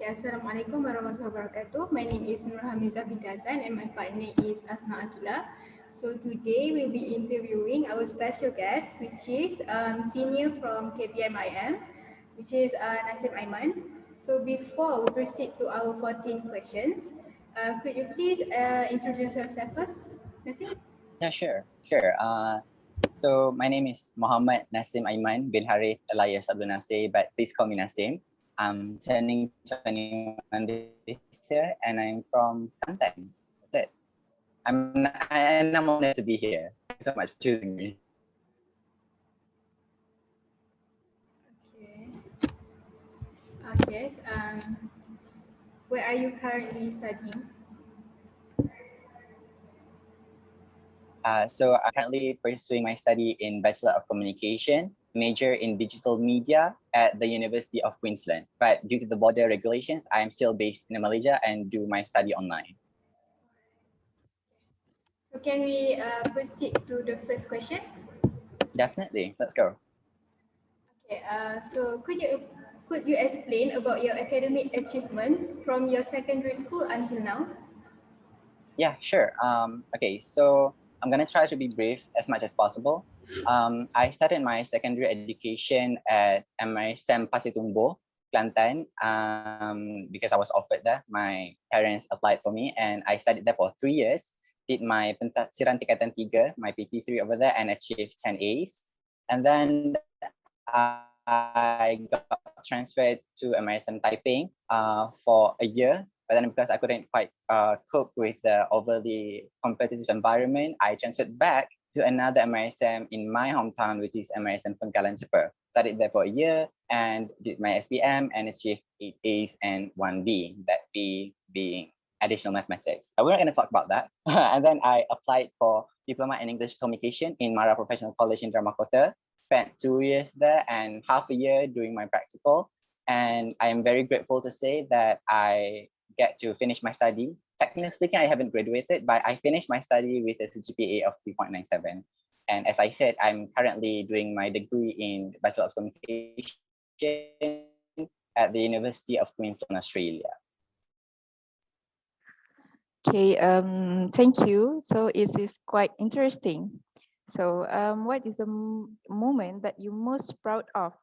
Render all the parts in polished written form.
Assalamualaikum warahmatullahi wabarakatuh. My name is Nurhamizah binti Hasan and my partner is Asna Aqila. So today we'll be interviewing our special guest, which is senior from KBMIM, which is Nasim Aiman. So before we proceed to our 14 questions, could you please introduce yourself first, Nasim? Yeah, sure. So my name is Muhammad Nasim Aiman bin Harith alias Abdul Nasir, but please call me Nasim. I'm turning 21 this year, and I'm from Kelantan. That's it. And I'm honored to be here. Thank you so much for choosing me. Okay. Okay. Where are you currently studying? So I'm currently pursuing my study in Bachelor of Communication, major in Digital Media at the University of Queensland. But due to the border regulations, I'm still based in Malaysia and do my study online. So can we proceed to the first question? Definitely, let's go. Okay, so could you explain about your academic achievement from your secondary school until now? Yeah, sure. Okay, so I'm gonna try to be brief as much as possible. I started my secondary education at MISM Pasitumbo, Kelantan, because I was offered there. My parents applied for me, and I studied there for 3 years. Did my Pentadsiran Tingkatan 3, my PT3 over there, and achieved 10 A's. And then I got transferred to MISM Taiping for a year. But then because I couldn't quite cope with the overly competitive environment, I transferred back to another MISM in my hometown, which is MISM Pengkalan Super. Studied there for a year and did my SPM and achieved 8 A's and 1 B, that B being additional mathematics. We're not going to talk about that. And then I applied for Diploma in English Communication in Mara Professional College in Dramakota. Spent 2 years there and half a year doing my practical. And I am very grateful to say that I get to finish my study. Technically speaking, I haven't graduated, but I finished my study with a GPA of 3.97. And as I said, I'm currently doing my degree in Bachelor of Communication at the University of Queensland, Australia. Okay, thank you. So it is quite interesting. So what is the moment that you're most proud of?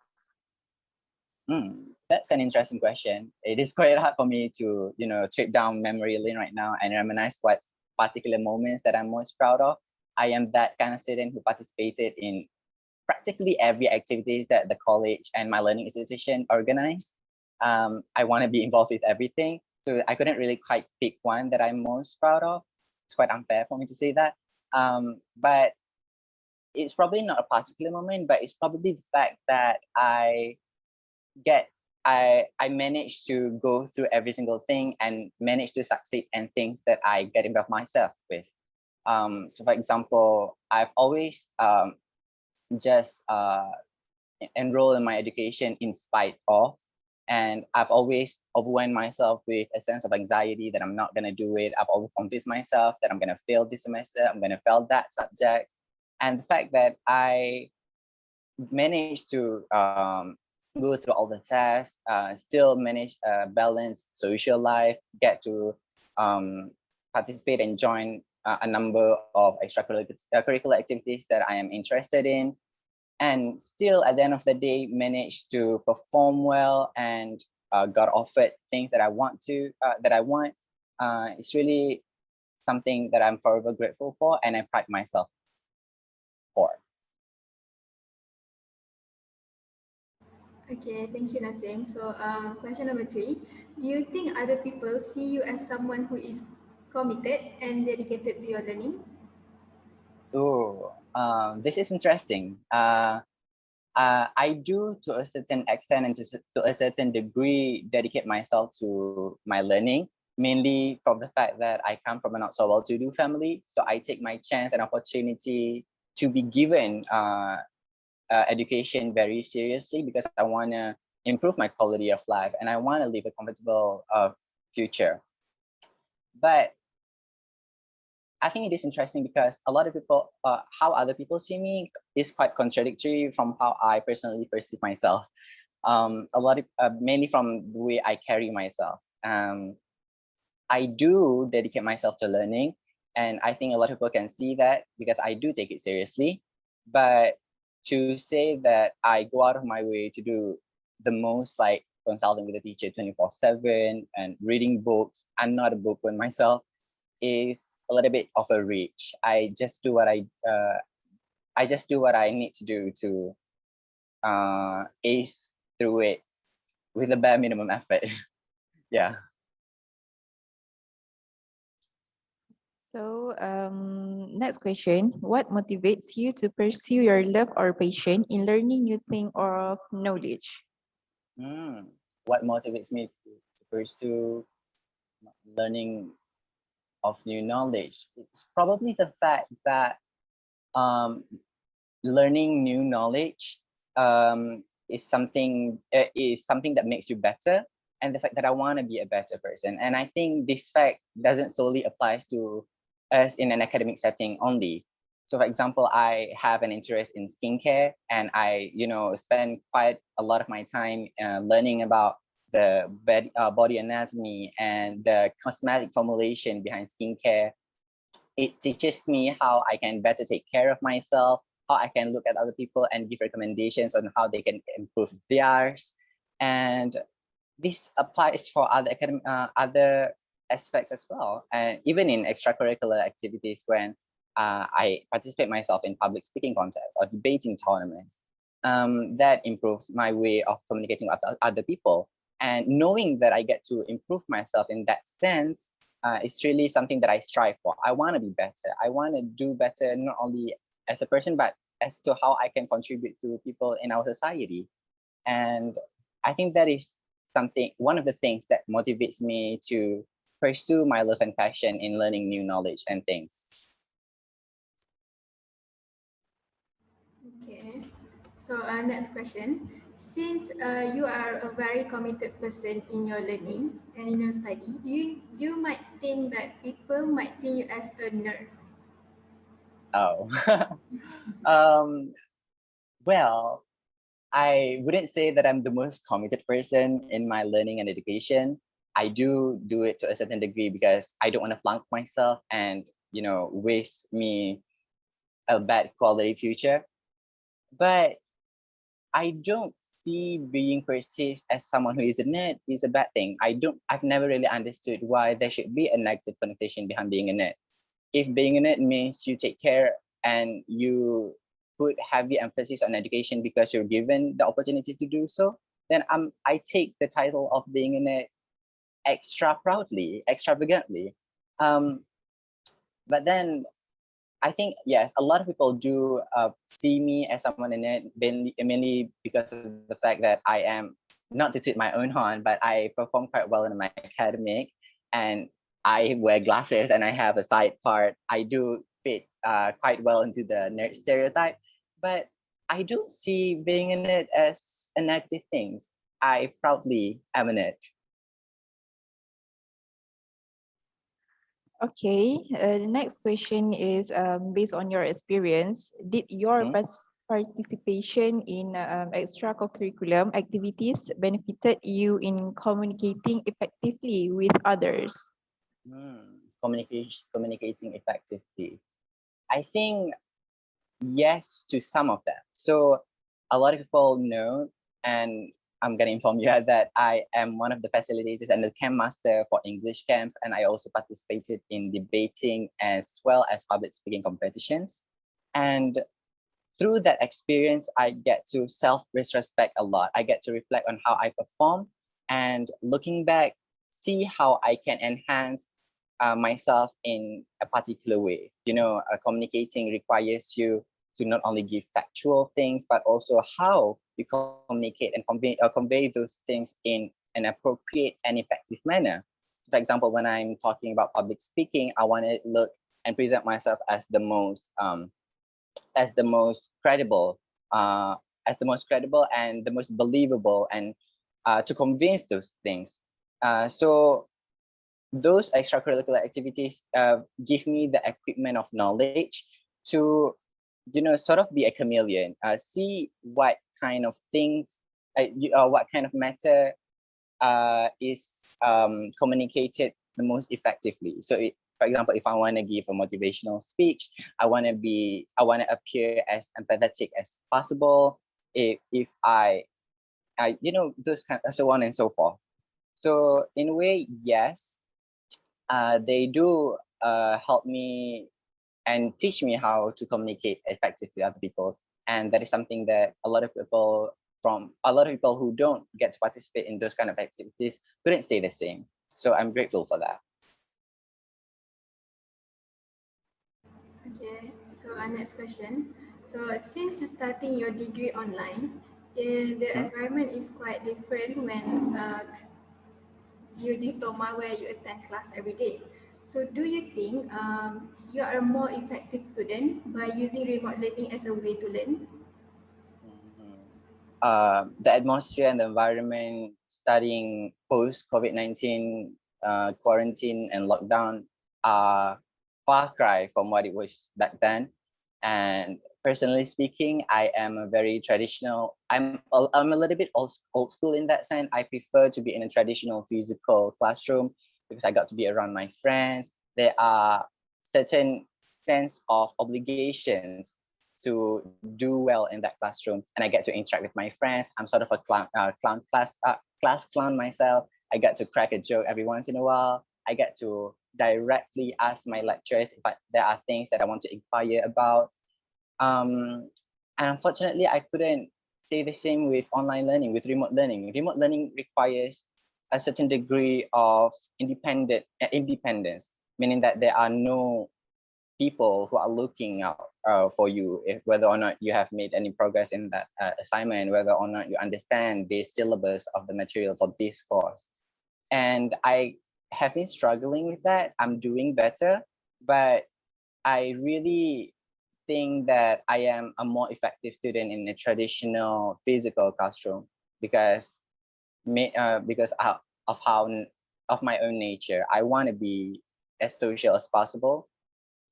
That's an interesting question. It is quite hard for me to, trip down memory lane right now and reminisce what particular moments that I'm most proud of. I am that kind of student who participated in practically every activities that the college and my learning institution organized. I want to be involved with everything. So I couldn't really quite pick one that I'm most proud of. It's quite unfair for me to say that. But it's probably not a particular moment, but it's probably the fact that I managed to go through every single thing and manage to succeed in things that I get involved myself with. So for example, I've always just enrolled in my education in spite of, and I've always overwhelmed myself with a sense of anxiety that I'm not going to do it. I've always convinced myself that I'm going to fail this semester, I'm going to fail that subject. And the fact that I managed to go through all the tests, still manage a balanced social life, get to participate and join a number of extracurricular activities that I am interested in, and still at the end of the day managed to perform well and got offered things that I want. It's really something that I'm forever grateful for, and I pride myself for. Okay, thank you, Nasim. So question number 3, do you think other people see you as someone who is committed and dedicated to your learning? Oh, this is interesting. I do, to a certain extent and to a certain degree, dedicate myself to my learning, mainly from the fact that I come from a not so well-to-do family. So I take my chance and opportunity to be given education very seriously, because I want to improve my quality of life and I want to live a comfortable future. But I think it is interesting because a lot of people, how other people see me is quite contradictory from how I personally perceive myself. a lot of mainly from the way I carry myself. I do dedicate myself to learning, and I think a lot of people can see that because I do take it seriously. But to say that I go out of my way to do the most, like consulting with a teacher 24/7 and reading books, I'm not a bookworm myself, is a little bit of a reach. I just do what I need to do to ace through it with a bare minimum effort. Yeah. So next question, what motivates you to pursue your love or passion in learning new thing or of knowledge? What motivates me to pursue learning of new knowledge? It's probably the fact that um, learning new knowledge is something that makes you better, and the fact that I want to be a better person. And I think this fact doesn't solely applies to us in an academic setting only. So for example, I have an interest in skincare, and I spend quite a lot of my time learning about the body anatomy and the cosmetic formulation behind skincare. It teaches me how I can better take care of myself, how I can look at other people and give recommendations on how they can improve theirs. And this applies for other aspects as well. And even in extracurricular activities, when I participate myself in public speaking contests or debating tournaments, that improves my way of communicating with other people. And knowing that I get to improve myself in that sense, it's really something that I strive for. I want to be better. I want to do better, not only as a person, but as to how I can contribute to people in our society. And I think that is one of the things that motivates me to pursue my love and passion in learning new knowledge and things. Okay. So next question. Since you are a very committed person in your learning and in your study, you might think that people might think you as a nerd. Oh, um, well, I wouldn't say that I'm the most committed person in my learning and education. I do it to a certain degree because I don't want to flunk myself and waste me a bad quality future. But I don't see being perceived as someone who is a nerd is a bad thing. I've never really understood why there should be a negative connotation behind being a nerd. If being a nerd means you take care and you put heavy emphasis on education because you're given the opportunity to do so, then I take the title of being a nerd extra proudly, extravagantly. Um, but then I think, yes, a lot of people do see me as someone in it, mainly because of the fact that I am, not to toot my own horn, but I perform quite well in my academic, and I wear glasses and I have a side part. I do fit quite well into the nerd stereotype, but I don't see being in it as a negative thing. I proudly am in it. Okay, the next question is based on your experience, did your participation in extracurricular activities benefited you in communicating effectively with others? Communicating effectively. I think yes to some of them. So a lot of people know, and I'm going to inform you that I am one of the facilitators and the camp master for English camps, and I also participated in debating as well as public speaking competitions. And through that experience, I get to self-retrospect a lot. I get to reflect on how I performed, and looking back, see how I can enhance myself in a particular way. Communicating requires you to not only give factual things, but also how you communicate and convey those things in an appropriate and effective manner. For example, when I'm talking about public speaking, I want to look and present myself as the most credible, and the most believable, and to convince those things. So those extracurricular activities give me the equipment of knowledge to sort of be a chameleon, see what kind of things what kind of matter is communicated the most effectively. So for example, if I want to give a motivational speech, I want to appear as empathetic as possible. If I those kind of, so on and so forth. So in a way, yes, they do help me and teach me how to communicate effectively with other people. And that is something that a lot of people who don't get to participate in those kind of activities couldn't say the same. So I'm grateful for that. Okay, so our next question. So since you're starting your degree online, the environment is quite different when your diploma where you attend class every day. So do you think you are a more effective student by using remote learning as a way to learn? The atmosphere and the environment studying post COVID-19 quarantine and lockdown are far cry from what it was back then. And personally speaking, I am a very traditional. I'm a little bit old school in that sense. I prefer to be in a traditional physical classroom because I got to be around my friends. There are certain sense of obligations to do well in that classroom, and I get to interact with my friends. I'm sort of a class clown myself. I get to crack a joke every once in a while. I get to directly ask my lecturers if there are things that I want to inquire about. And unfortunately, I couldn't say the same with online learning, with remote learning. Remote learning requires a certain degree of independence, meaning that there are no people who are looking out for you, whether or not you have made any progress in that assignment, whether or not you understand the syllabus of the material for this course. And I have been struggling with that. I'm doing better, but I really think that I am a more effective student in a traditional physical classroom because of my own nature. I want to be as social as possible,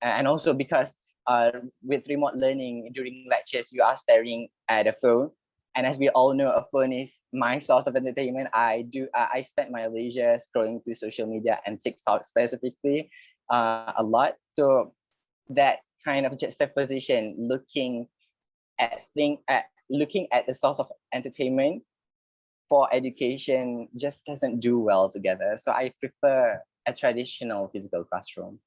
and also because with remote learning during lectures you are staring at a phone, and as we all know, a phone is my source of entertainment. I spend my leisure scrolling through social media and TikTok specifically a lot. So that kind of juxtaposition, looking at the source of entertainment for education just doesn't do well together. So I prefer a traditional physical classroom.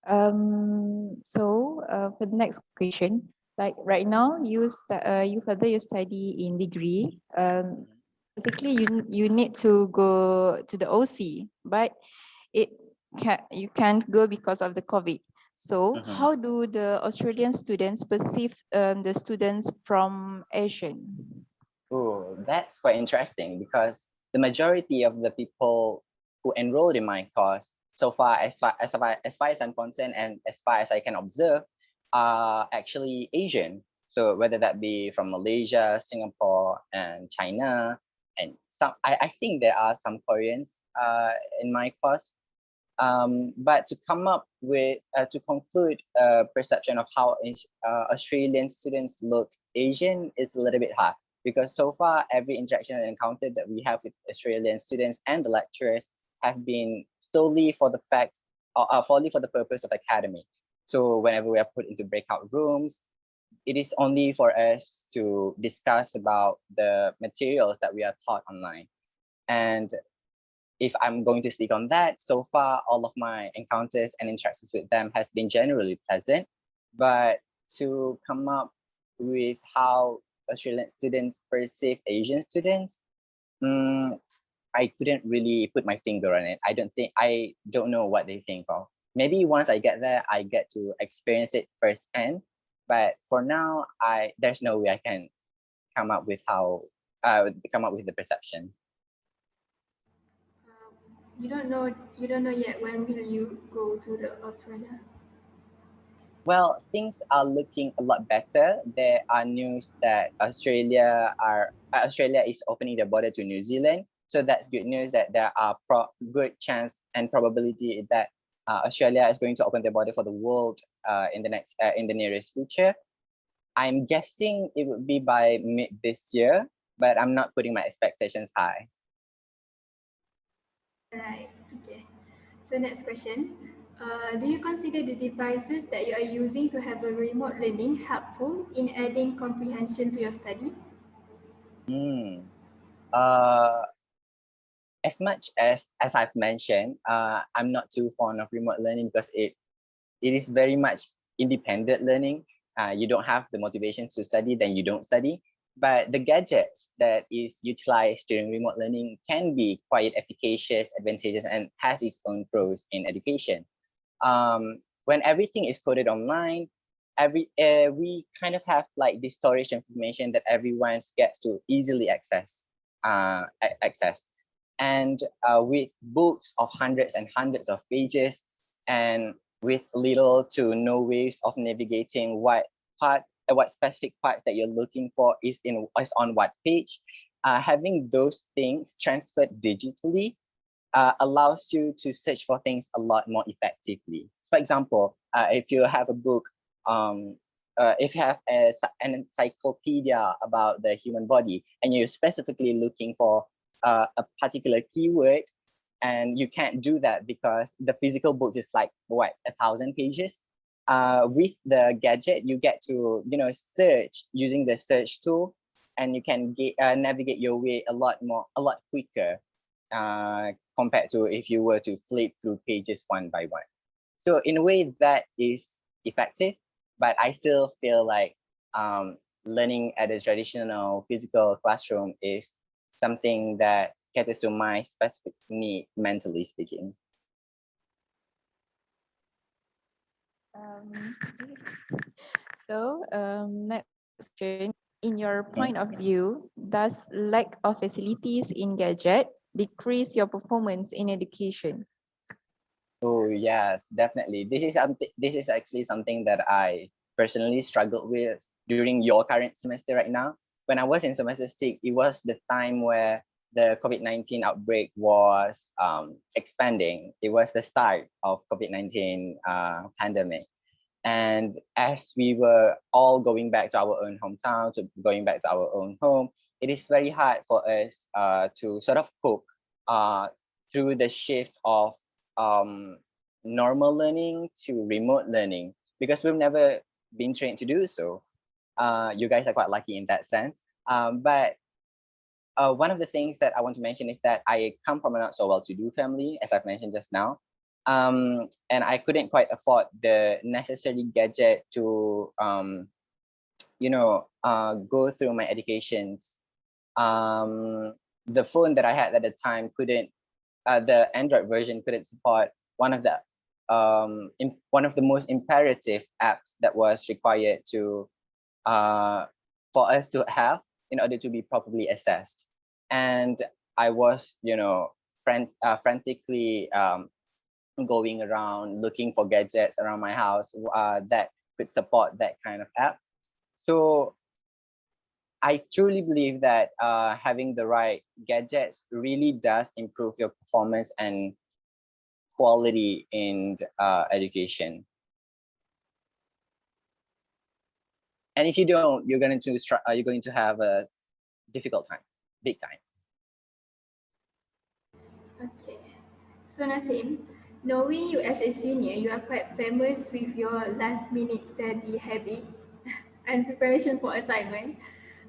For the next question, like right now, you further your study in degree. Basically, you need to go to the OC, but you can't go because of the COVID. So how do the Australian students perceive the students from Asian? Oh, that's quite interesting because the majority of the people who enrolled in my course so far, as far as I'm concerned and as far as I can observe, are actually Asian. So whether that be from Malaysia, Singapore, and China, and I think there are some Koreans in my course. But to come up with to conclude a perception of how Australian students look Asian is a little bit hard, because so far every interaction and encounter that we have with Australian students and the lecturers have been solely for the purpose of academy. So whenever we are put into breakout rooms, it is only for us to discuss about the materials that we are taught online. And if I'm going to speak on that, so far all of my encounters and interactions with them has been generally pleasant. But to come up with how Australian students perceive Asian students, I couldn't really put my finger on it. I don't know what they think of. Maybe once I get there, I get to experience it firsthand. But for now, there's no way I can come up with the perception. You don't know yet when will you go to the Australia? Well, things are looking a lot better. There are news that Australia is opening the border to New Zealand. So that's good news that there are good chance and probability that Australia is going to open the border for the world in the nearest future. I'm guessing it would be by mid this year, but I'm not putting my expectations high. Right. Okay. So next question. Do you consider the devices that you are using to have a remote learning helpful in adding comprehension to your study? Uh, as much as I've mentioned, I'm not too fond of remote learning because it is very much independent learning. You don't have the motivation to study, then you don't study. But the gadgets that is utilized during remote learning can be quite efficacious, advantageous, and has its own pros in education. When everything is coded online, we kind of have like this storage information that everyone gets to easily access. And with books of hundreds and hundreds of pages, and with little to no ways of navigating what specific parts that you're looking for is on what page, having those things transferred digitally allows you to search for things a lot more effectively. For example, if you have a book, if you have an encyclopedia about the human body and you're specifically looking for a particular keyword, and you can't do that because the physical book is like what, 1,000 pages. With the gadget, you get to search using the search tool, and you can navigate your way a lot quicker compared to if you were to flip through pages one by one. So in a way that is effective, but I still feel like learning at a traditional physical classroom is something that caters to my specific need, mentally speaking. Next question. In your point of view, does lack of facilities in gadget decrease your performance in education? Oh yes, definitely. This is actually something that I personally struggled with during your current semester right now. When I was in semester 6, it was the time where the COVID-19 outbreak was expanding. It was the start of COVID-19 pandemic. And as we were all going back to our own hometown, going back to our own home, it is very hard for us to sort of cope through the shift of normal learning to remote learning, because we've never been trained to do so. You guys are quite lucky in that sense. But one of the things that I want to mention is that I come from a not so well-to-do family, as I've mentioned just now. And I couldn't quite afford the necessary gadget to, go through my educations. The phone that I had at the time couldn't, the Android version couldn't support one of the most imperative apps that was required to for us to have in order to be properly assessed. And I was, frantically going around looking for gadgets around my house that could support that kind of app. So I truly believe that having the right gadgets really does improve your performance and quality in education. And if you don't, you're going to have a difficult time, big time. Okay. So Nasim, knowing you as a senior, you are quite famous with your last minute study habit and preparation for assignment.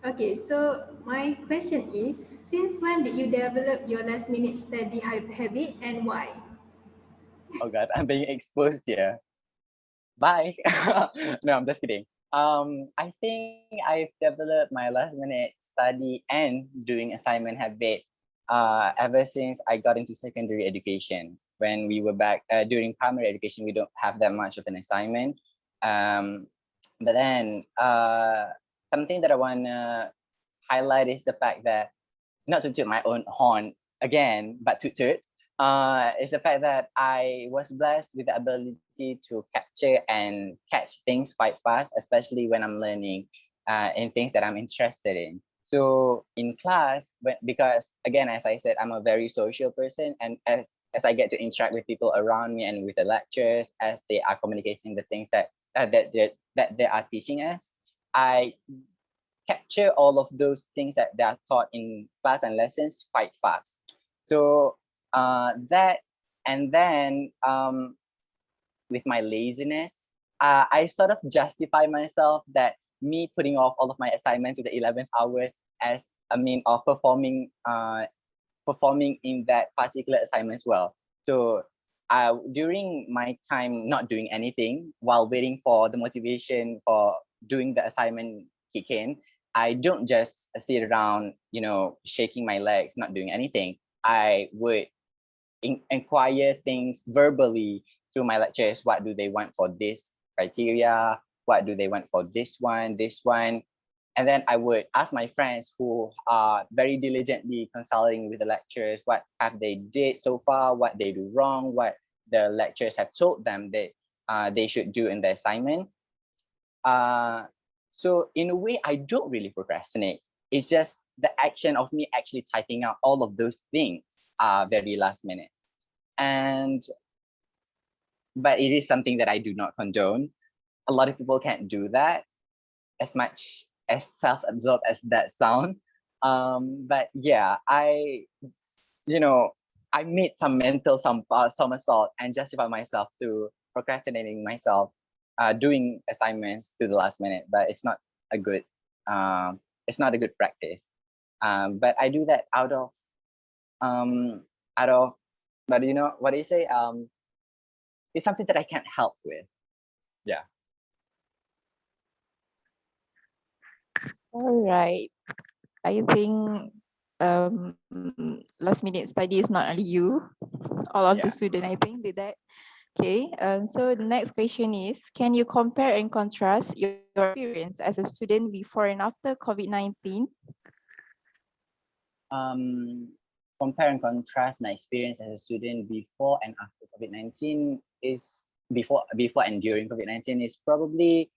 Okay, so my question is, since when did you develop your last minute study habit and why? Oh God, I'm being exposed here. Bye. No, I'm just kidding. I think I've developed my last minute study and doing assignment habit ever since I got into secondary education. When we were back during primary education, we don't have that much of an assignment. But then something that I want to highlight is the fact that, not to toot my own horn again, but to toot, is the fact that I was blessed with the ability to capture and catch things quite fast, especially when I'm learning in things that I'm interested in. So in class, because again, as I said, I'm a very social person, and as I get to interact with people around me and with the lecturers as they are communicating the things that they are teaching us, I capture all of those things that are taught in class and lessons quite fast. So that, and then with my laziness, I sort of justify myself that me putting off all of my assignments to the 11th hours as a mean of performing in that particular assignment as well. So during my time not doing anything while waiting for the motivation for doing the assignment kick in, I don't just sit around, shaking my legs, not doing anything. I would inquire things verbally through my lectures. What do they want for this criteria? What do they want for this one, this one? And then I would ask my friends who are very diligently consulting with the lecturers, what have they did so far, what they do wrong, what the lecturers have told them that they should do in the assignment. So in a way, I don't really procrastinate. It's just the action of me actually typing out all of those things very last minute. But it is something that I do not condone. A lot of people can't do that, as much as self-absorbed as that sounds. But yeah, I made some mental somersault and justify myself to procrastinating myself, doing assignments to the last minute. But it's not a good practice. But I do that out of but what do you say? It's something that I can't help with. Yeah. All right. I think last minute study is not only you. All of the students, I think, did that. Okay. So the next question is, can you compare and contrast your experience as a student before and after COVID-19? Compare and contrast my experience as a student before and after COVID-19 is before and during COVID-19 is probably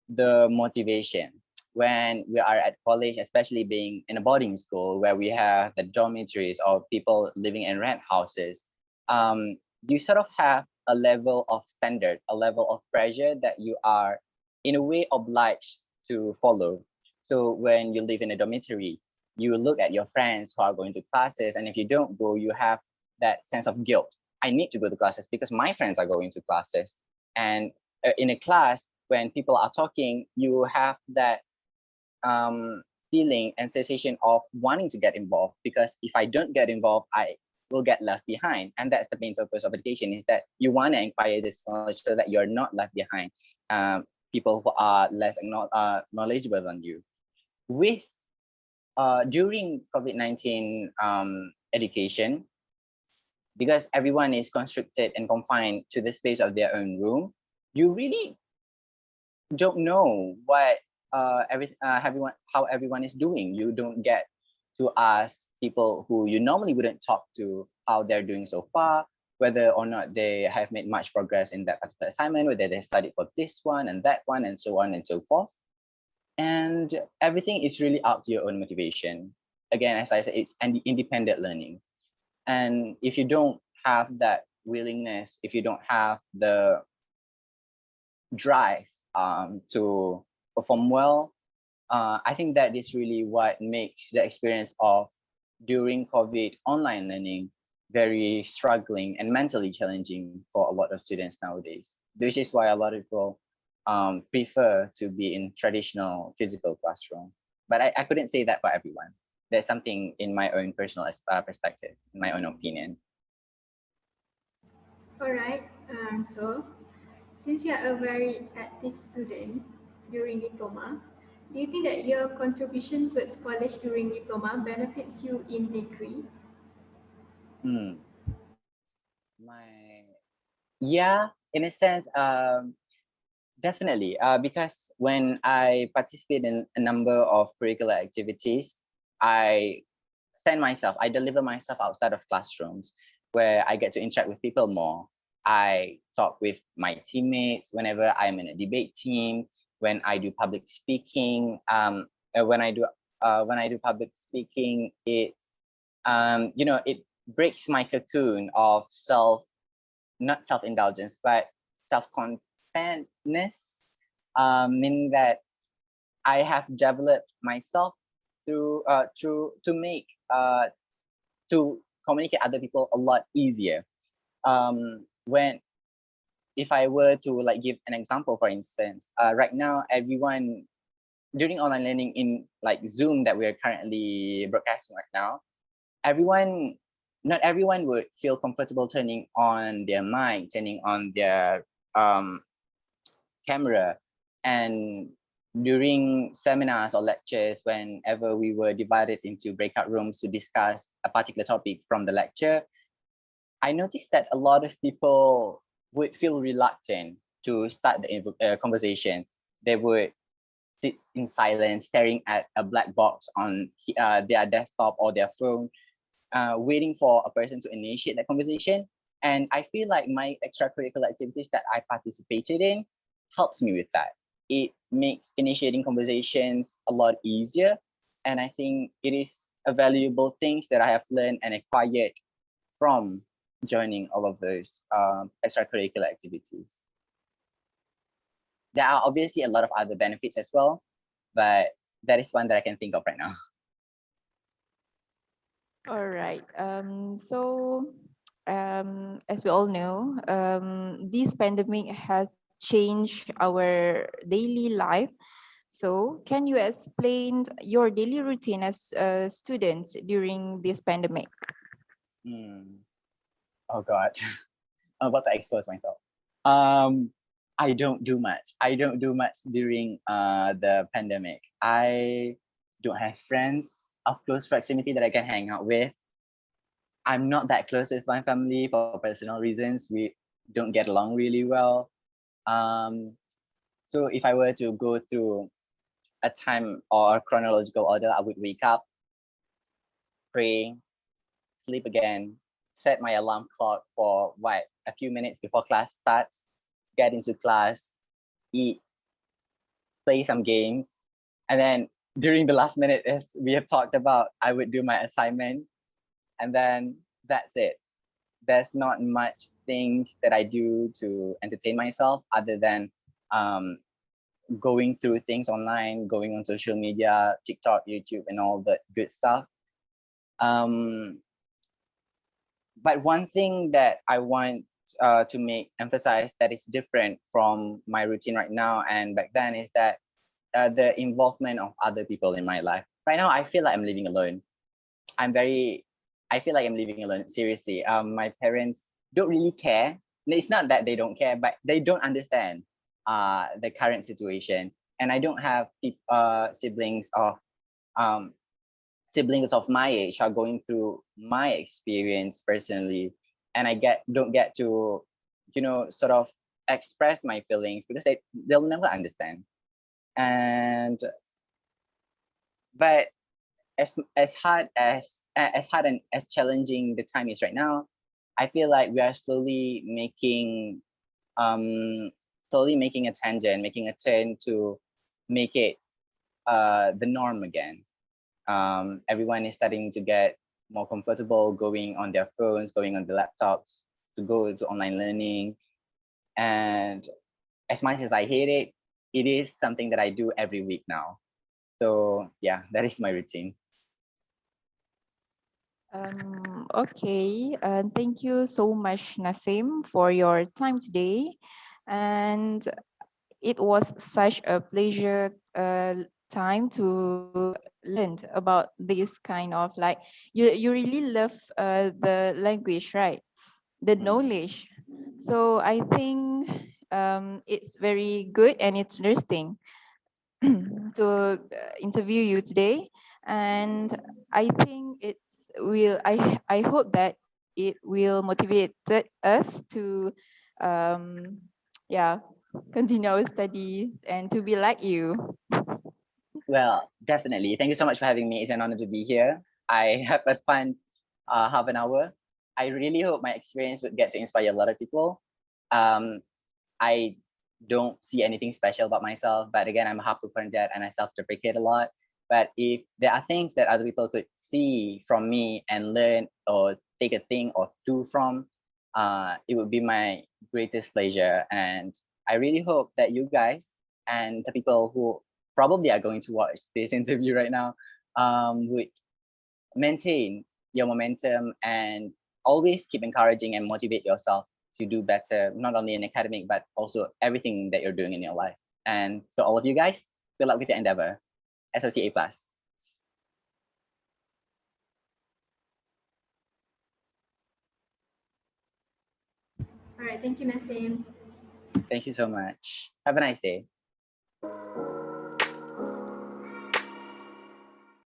the motivation. When we are at college, especially being in a boarding school where we have the dormitories of people living in rent houses, you sort of have a level of standard, a level of pressure that you are in a way obliged to follow. So when you live in a dormitory, you look at your friends who are going to classes, and if you don't go, you have that sense of guilt. I need to go to classes because my friends are going to classes. And in a class, when people are talking, you have that feeling and sensation of wanting to get involved, because if I don't get involved, I will get left behind. And that's the main purpose of education, is that you want to acquire this knowledge so that you're not left behind people who are less knowledgeable than you. With during COVID-19 education, because everyone is constricted and confined to the space of their own room, you really don't know what how everyone is doing. You don't get to ask people who you normally wouldn't talk to how they're doing so far, whether or not they have made much progress in that particular assignment, whether they studied for this one and that one, and so on and so forth. And everything is really up to your own motivation. Again, as I said, it's independent learning. And if you don't have that willingness, if you don't have the drive to perform well, I think that is really what makes the experience of during COVID online learning very struggling and mentally challenging for a lot of students nowadays, which is why a lot of people prefer to be in traditional physical classroom. But I couldn't say that for everyone. There's something in my own personal perspective, in my own opinion. All right. So since you are a very active student during diploma, do you think that your contribution towards college during diploma benefits you in degree? Yeah, in a sense, definitely. Because when I participate in a number of curricular activities, I I deliver myself outside of classrooms where I get to interact with people more. I talk with my teammates whenever I'm in a debate team, when I do public speaking. When I do public speaking, it it breaks my cocoon of not self-indulgence, but self-contentness, meaning that I have developed myself through to communicate other people a lot easier. When if I were to like give an example, for instance, right now everyone during online learning in like Zoom that we're currently broadcasting right now, not everyone would feel comfortable turning on their mic, turning on their camera. And during seminars or lectures, whenever we were divided into breakout rooms to discuss a particular topic from the lecture, I noticed that a lot of people would feel reluctant to start the conversation. They would sit in silence, staring at a black box on their desktop or their phone, waiting for a person to initiate that conversation. And I feel like my extracurricular activities that I participated in helps me with that. It makes initiating conversations a lot easier. And I think it is a valuable things that I have learned and acquired from joining all of those extracurricular activities. There are obviously a lot of other benefits as well, but that is one that I can think of right now. All right. As we all know, this pandemic has changed our daily life. So can you explain your daily routine as students during this pandemic? Oh God, I'm about to expose myself. I don't do much. I don't do much during the pandemic. I don't have friends of close proximity that I can hang out with. I'm not that close with my family for personal reasons. We don't get along really well. So if I were to go through a time or a chronological order, I would wake up, pray, sleep again, set my alarm clock for a few minutes before class starts, get into class, eat, play some games, and then during the last minute, as we have talked about, I would do my assignment, and then that's it. There's not much things that I do to entertain myself other than going through things online, going on social media, TikTok, YouTube, and all that good stuff. But one thing that I want to emphasize that is different from my routine right now and back then is that the involvement of other people in my life. Right now, I feel like I'm living alone. I feel like I'm living alone. Seriously, my parents don't really care. It's not that they don't care, but they don't understand the current situation. And I don't have siblings of my age are going through my experience personally, and don't get to, sort of express my feelings because they'll never understand. But as hard and as challenging the time is right now, I feel like we are slowly making a tangent, making a turn to make it the norm again. Everyone is starting to get more comfortable going on their phones, going on the laptops to go to online learning. And as much as I hate it, it is something that I do every week now. So yeah, that is my routine. Okay, thank you so much, Nasim, for your time today. And it was such a pleasure time to learn about this kind of like, you really love the language, right? The knowledge. So I think it's very good and it's interesting to interview you today. And I think I hope that it will motivate us to yeah, continue our study and to be like you. Well, definitely. Thank you so much for having me. It's an honor to be here. I have a fun half an hour. I really hope my experience would get to inspire a lot of people. I don't see anything special about myself, but again, I'm a Capricorn dad and I self-deprecate a lot. But if there are things that other people could see from me and learn or take a thing or two from, it would be my greatest pleasure. And I really hope that you guys and the people who probably are going to watch this interview right now would maintain your momentum and always keep encouraging and motivate yourself to do better, not only in academic, but also everything that you're doing in your life. And so all of you guys, good luck with your endeavor. SOC A+. All right, thank you, Nasim. Thank you so much. Have a nice day.